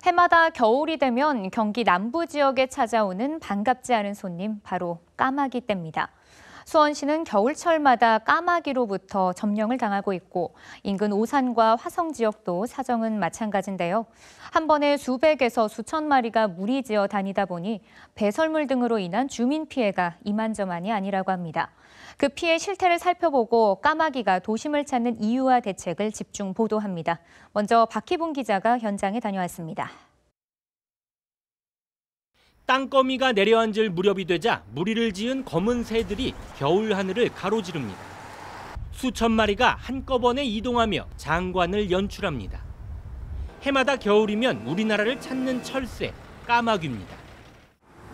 해마다 겨울이 되면 경기 남부 지역에 찾아오는 반갑지 않은 손님, 바로 까마귀 떼입니다. 수원시는 겨울철마다 까마귀로부터 점령을 당하고 있고 인근 오산과 화성 지역도 사정은 마찬가지인데요. 한 번에 수백에서 수천 마리가 무리지어 다니다 보니 배설물 등으로 인한 주민 피해가 이만저만이 아니라고 합니다. 그 피해 실태를 살펴보고 까마귀가 도심을 찾는 이유와 대책을 집중 보도합니다. 먼저 박희봉 기자가 현장에 다녀왔습니다. 땅거미가 내려앉을 무렵이 되자 무리를 지은 검은 새들이 겨울 하늘을 가로지릅니다. 수천 마리가 한꺼번에 이동하며 장관을 연출합니다. 해마다 겨울이면 우리나라를 찾는 철새, 까마귀입니다.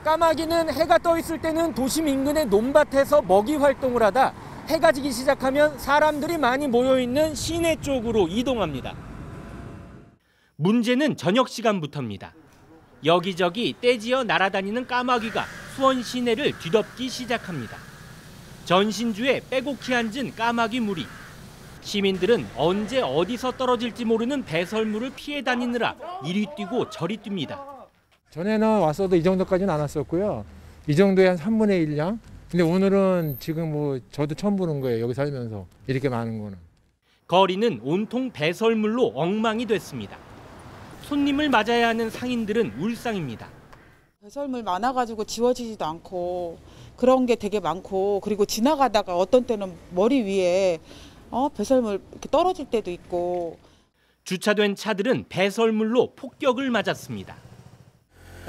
까마귀는 해가 떠 있을 때는 도심 인근의 논밭에서 먹이 활동을 하다 해가 지기 시작하면 사람들이 많이 모여 있는 시내 쪽으로 이동합니다. 문제는 저녁 시간부터입니다. 여기저기 떼지어 날아다니는 까마귀가 수원 시내를 뒤덮기 시작합니다. 전신주에 빼곡히 앉은 까마귀 무리. 시민들은 언제 어디서 떨어질지 모르는 배설물을 피해 다니느라 이리 뛰고 저리 뜁니다. 전에는 왔어도 이 정도까지는 안 왔었고요. 이 정도의 한 3분의 1량. 근데 오늘은 지금 저도 처음 보는 거예요. 여기 살면서 이렇게 많은 거는. 거리는 온통 배설물로 엉망이 됐습니다. 손님을 맞아야 하는 상인들은 울상입니다. 배설물 많아가지고 지워지지도 않고 그런 게 되게 많고, 그리고 지나가다가 어떤 때는 머리 위에 배설물 이렇게 떨어질 때도 있고. 주차된 차들은 배설물로 폭격을 맞았습니다.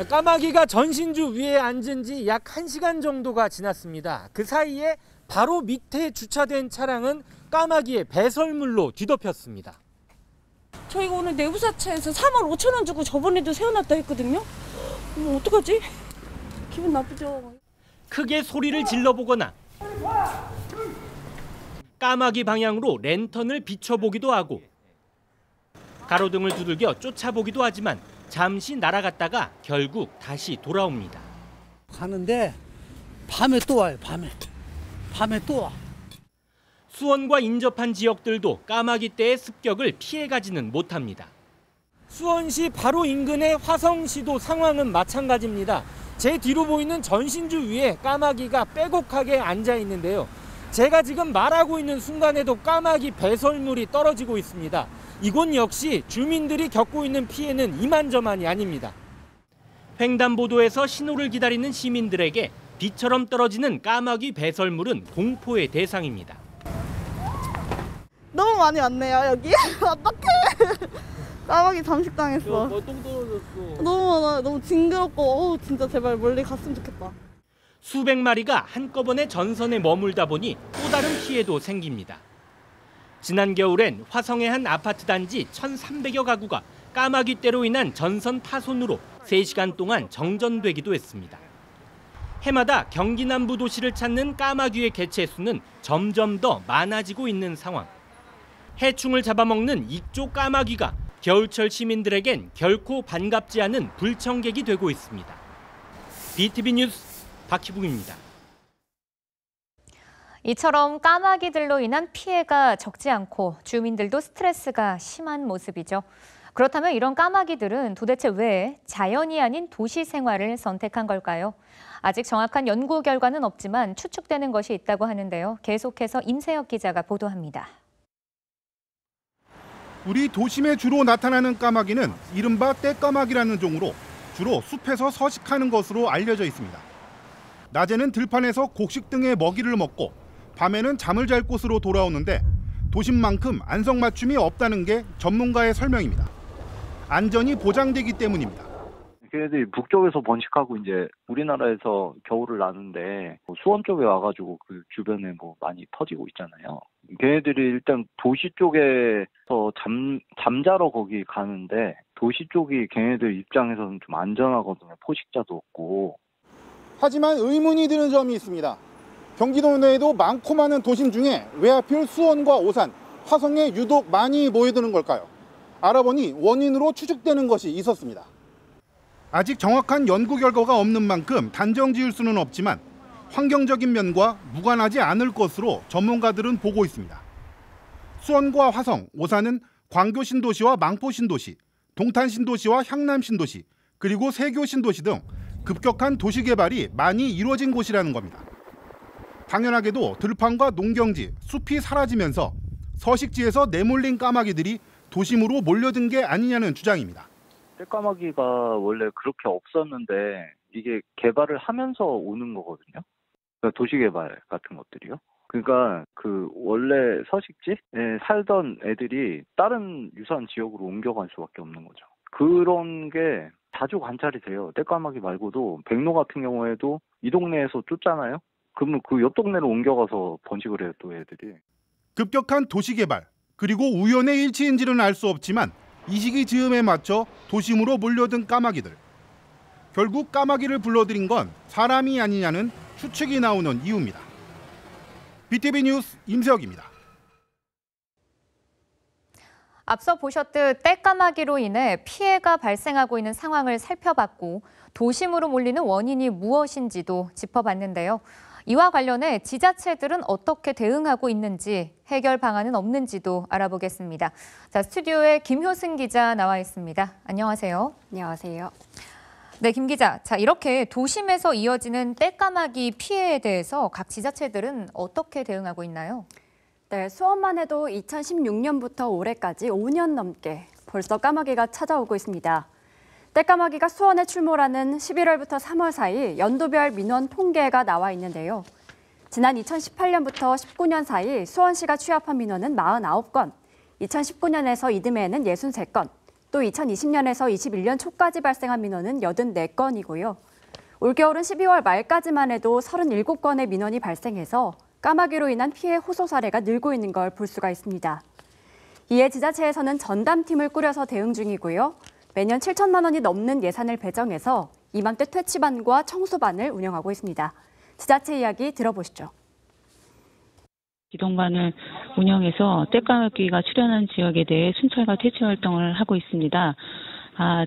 까마귀가 전신주 위에 앉은 지 약 1시간 정도가 지났습니다. 그 사이에 바로 밑에 주차된 차량은 까마귀의 배설물로 뒤덮였습니다. 저희가 오늘 내부사차에서 3만 5천 원 주고 저번에도 세워놨다 했거든요. 어떡하지? 기분 나쁘죠. 크게 소리를 질러보거나 까마귀 방향으로 랜턴을 비춰보기도 하고 가로등을 두들겨 쫓아보기도 하지만 잠시 날아갔다가 결국 다시 돌아옵니다. 가는데 밤에 또 와요. 밤에 또 와. 수원과 인접한 지역들도 까마귀 떼의 습격을 피해가지는 못합니다. 수원시 바로 인근의 화성시도 상황은 마찬가지입니다. 제 뒤로 보이는 전신주 위에 까마귀가 빼곡하게 앉아 있는데요. 제가 지금 말하고 있는 순간에도 까마귀 배설물이 떨어지고 있습니다. 이곳 역시 주민들이 겪고 있는 피해는 이만저만이 아닙니다. 횡단보도에서 신호를 기다리는 시민들에게 비처럼 떨어지는 까마귀 배설물은 공포의 대상입니다. 너무 많이 왔네요, 여기. 어떡해. 까마귀 잠식당했어. 똥 떨어졌어. 너무 많아. 너무 징그럽고 진짜 제발 멀리 갔으면 좋겠다. 수백 마리가 한꺼번에 전선에 머물다 보니 또 다른 피해도 생깁니다. 지난 겨울엔 화성의 한 아파트 단지 1,300여 가구가 까마귀 떼로 인한 전선 파손으로 3시간 동안 정전되기도 했습니다. 해마다 경기 남부 도시를 찾는 까마귀의 개체 수는 점점 더 많아지고 있는 상황. 해충을 잡아먹는 익조 까마귀가 겨울철 시민들에겐 결코 반갑지 않은 불청객이 되고 있습니다. BTV 뉴스 박희봉입니다. 이처럼 까마귀들로 인한 피해가 적지 않고 주민들도 스트레스가 심한 모습이죠. 그렇다면 이런 까마귀들은 도대체 왜 자연이 아닌 도시 생활을 선택한 걸까요? 아직 정확한 연구 결과는 없지만 추측되는 것이 있다고 하는데요. 계속해서 임세혁 기자가 보도합니다. 우리 도심에 주로 나타나는 까마귀는 이른바 떼까마귀라는 종으로 주로 숲에서 서식하는 것으로 알려져 있습니다. 낮에는 들판에서 곡식 등의 먹이를 먹고 밤에는 잠을 잘 곳으로 돌아오는데 도심만큼 안성맞춤이 없다는 게 전문가의 설명입니다. 안전이 보장되기 때문입니다. 걔네들이 북쪽에서 번식하고 이제 우리나라에서 겨울을 나는데 수원 쪽에 와가지고 그 주변에 많이 퍼지고 있잖아요. 걔네들이 일단 도시 쪽에서 잠자러 거기 가는데 도시 쪽이 걔네들 입장에서는 좀 안전하거든요. 포식자도 없고. 하지만 의문이 드는 점이 있습니다. 경기도 내에도 많고 많은 도심 중에 왜 하필 수원과 오산, 화성에 유독 많이 모여드는 걸까요? 알아보니 원인으로 추측되는 것이 있었습니다. 아직 정확한 연구 결과가 없는 만큼 단정 지을 수는 없지만 환경적인 면과 무관하지 않을 것으로 전문가들은 보고 있습니다. 수원과 화성, 오산은 광교 신도시와 망포 신도시, 동탄 신도시와 향남 신도시, 그리고 세교 신도시 등 급격한 도시 개발이 많이 이루어진 곳이라는 겁니다. 당연하게도 들판과 농경지, 숲이 사라지면서 서식지에서 내몰린 까마귀들이 도심으로 몰려든 게 아니냐는 주장입니다. 떼까마귀가 원래 그렇게 없었는데 이게 개발을 하면서 오는 거거든요. 그러니까 도시 개발 같은 것들이요. 그러니까 그 원래 서식지에 살던 애들이 다른 유사한 지역으로 옮겨갈 수밖에 없는 거죠. 그런 게 자주 관찰이 돼요. 떼까마귀 말고도 백로 같은 경우에도 이 동네에서 쫓잖아요. 그러면 그 옆 동네로 옮겨가서 번식을 해요, 또 애들이. 급격한 도시 개발, 그리고 우연의 일치인지는 알 수 없지만 이 시기 즈음에 맞춰 도심으로 몰려든 까마귀들. 결국 까마귀를 불러들인 건 사람이 아니냐는 추측이 나오는 이유입니다. BTV 뉴스 임세혁입니다. 앞서 보셨듯 떼까마귀로 인해 피해가 발생하고 있는 상황을 살펴봤고 도심으로 몰리는 원인이 무엇인지도 짚어봤는데요. 이와 관련해 지자체들은 어떻게 대응하고 있는지, 해결 방안은 없는지도 알아보겠습니다. 자, 스튜디오에 김효승 기자 나와 있습니다. 안녕하세요. 안녕하세요. 네, 김 기자. 자, 이렇게 도심에서 이어지는 떼까마귀 피해에 대해서 각 지자체들은 어떻게 대응하고 있나요? 네, 수원만 해도 2016년부터 올해까지 5년 넘게 벌써 까마귀가 찾아오고 있습니다. 떼까마귀가 수원에 출몰하는 11월부터 3월 사이 연도별 민원 통계가 나와 있는데요. 지난 2018년부터 19년 사이 수원시가 취합한 민원은 49건, 2019년에서 이듬해에는 63건, 또 2020년에서 21년 초까지 발생한 민원은 84건이고요. 올겨울은 12월 말까지만 해도 37건의 민원이 발생해서 까마귀로 인한 피해 호소 사례가 늘고 있는 걸 볼 수가 있습니다. 이에 지자체에서는 전담팀을 꾸려서 대응 중이고요. 매년 7천만 원이 넘는 예산을 배정해서 이맘때 퇴치반과 청소반을 운영하고 있습니다. 지자체 이야기 들어보시죠. 기동반을 운영해서 떼까마귀가 출현한 지역에 대해 순찰과 퇴치 활동을 하고 있습니다.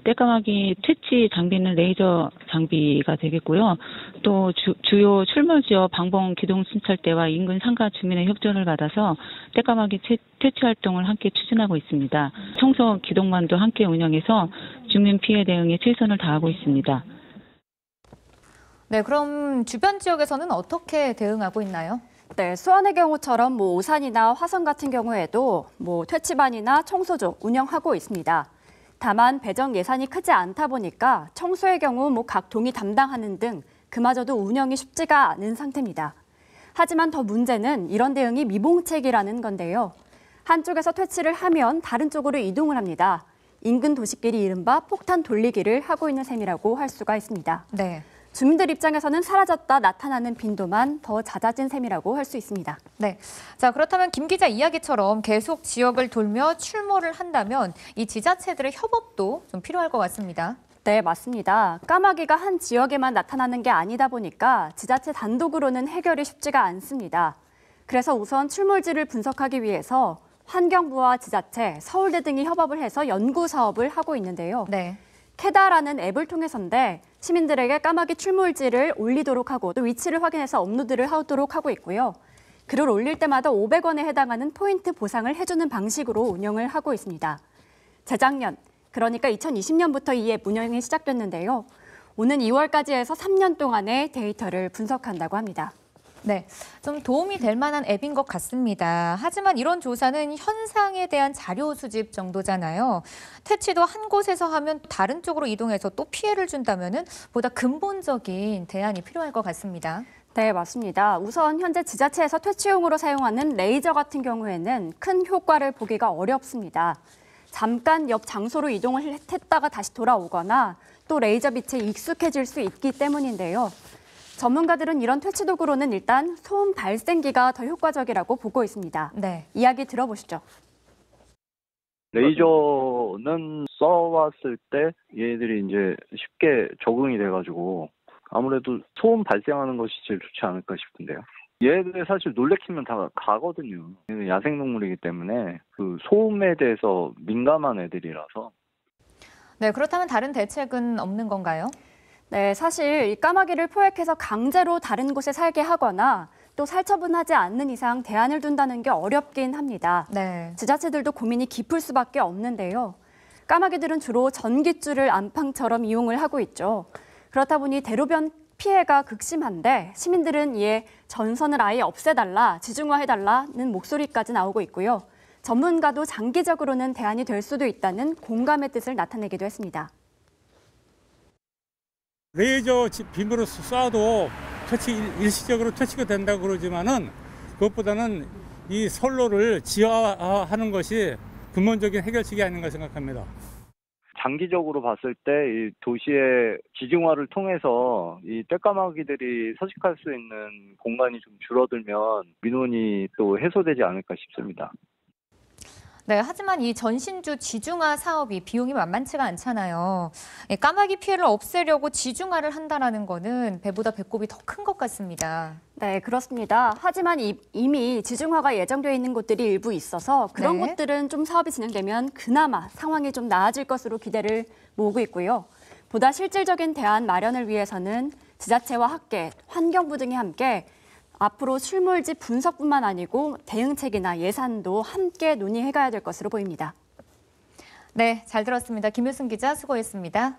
떼까마귀 퇴치 장비는 레이저 장비가 되겠고요. 또 주요 출몰 지역 방범 기동 순찰대와 인근 상가 주민의 협조를 받아서 떼까마귀 퇴치 활동을 함께 추진하고 있습니다. 청소 기동반도 함께 운영해서 주민 피해 대응에 최선을 다하고 있습니다. 네, 그럼 주변 지역에서는 어떻게 대응하고 있나요? 네, 수원의 경우처럼 오산이나 화성 같은 경우에도 퇴치반이나 청소조 운영하고 있습니다. 다만 배정 예산이 크지 않다 보니까 청소의 경우 각 동이 담당하는 등 그마저도 운영이 쉽지가 않은 상태입니다. 하지만 더 문제는 이런 대응이 미봉책이라는 건데요. 한쪽에서 퇴치를 하면 다른 쪽으로 이동을 합니다. 인근 도시끼리 이른바 폭탄 돌리기를 하고 있는 셈이라고 할 수가 있습니다. 네. 주민들 입장에서는 사라졌다 나타나는 빈도만 더 잦아진 셈이라고 할 수 있습니다. 네. 자, 그렇다면 김 기자 이야기처럼 계속 지역을 돌며 출몰을 한다면 이 지자체들의 협업도 좀 필요할 것 같습니다. 네, 맞습니다. 까마귀가 한 지역에만 나타나는 게 아니다 보니까 지자체 단독으로는 해결이 쉽지가 않습니다. 그래서 우선 출몰지를 분석하기 위해서 환경부와 지자체, 서울대 등이 협업을 해서 연구 사업을 하고 있는데요. 네. 캐다라는 앱을 통해서인데 시민들에게 까마귀 출몰지를 올리도록 하고 또 위치를 확인해서 업로드를 하도록 하고 있고요. 글을 올릴 때마다 500원에 해당하는 포인트 보상을 해주는 방식으로 운영을 하고 있습니다. 재작년, 그러니까 2020년부터 이 앱 운영이 시작됐는데요. 오는 2월까지 해서 3년 동안의 데이터를 분석한다고 합니다. 네, 좀 도움이 될 만한 앱인 것 같습니다. 하지만 이런 조사는 현상에 대한 자료 수집 정도잖아요. 퇴치도 한 곳에서 하면 다른 쪽으로 이동해서 또 피해를 준다면은 보다 근본적인 대안이 필요할 것 같습니다. 네, 맞습니다. 우선 현재 지자체에서 퇴치용으로 사용하는 레이저 같은 경우에는 큰 효과를 보기가 어렵습니다. 잠깐 옆 장소로 이동을 했다가 다시 돌아오거나 또 레이저 빛에 익숙해질 수 있기 때문인데요. 전문가들은 이런 퇴치 도구로는 일단 소음 발생기가 더 효과적이라고 보고 있습니다. 네. 이야기 들어보시죠. 레이저는 써왔을 때 얘들이 이제 쉽게 적응이 돼가지고 아무래도 소음 발생하는 것이 제일 좋지 않을까 싶은데요. 얘들 사실 놀래키면 다 가거든요. 얘는 야생동물이기 때문에 그 소음에 대해서 민감한 애들이라서. 네, 그렇다면 다른 대책은 없는 건가요? 네, 사실 이 까마귀를 포획해서 강제로 다른 곳에 살게 하거나 또 살처분하지 않는 이상 대안을 둔다는 게 어렵긴 합니다. 네. 지자체들도 고민이 깊을 수밖에 없는데요. 까마귀들은 주로 전깃줄을 안방처럼 이용을 하고 있죠. 그렇다 보니 대로변 피해가 극심한데 시민들은 이에 전선을 아예 없애달라, 지중화해달라는 목소리까지 나오고 있고요. 전문가도 장기적으로는 대안이 될 수도 있다는 공감의 뜻을 나타내기도 했습니다. 레이저 빔으로 쏴도 일시적으로 퇴치가 된다고 그러지만은 그것보다는 이 선로를 지하화하는 것이 근본적인 해결책이 아닌가 생각합니다. 장기적으로 봤을 때 이 도시의 지중화를 통해서 이 떼까마귀들이 서식할 수 있는 공간이 좀 줄어들면 민원이 또 해소되지 않을까 싶습니다. 네, 하지만 이 전신주 지중화 사업이 비용이 만만치가 않잖아요. 까마귀 피해를 없애려고 지중화를 한다는 거는 배보다 배꼽이 더 큰 것 같습니다. 네, 그렇습니다. 하지만 이미 지중화가 예정되어 있는 곳들이 일부 있어서 그런 네. 곳들은 좀 사업이 진행되면 그나마 상황이 좀 나아질 것으로 기대를 모으고 있고요. 보다 실질적인 대안 마련을 위해서는 지자체와 학계, 환경부 등이 함께 앞으로 출몰지 분석뿐만 아니고 대응책이나 예산도 함께 논의해가야 될 것으로 보입니다. 네, 잘 들었습니다. 김효승 기자 수고했습니다.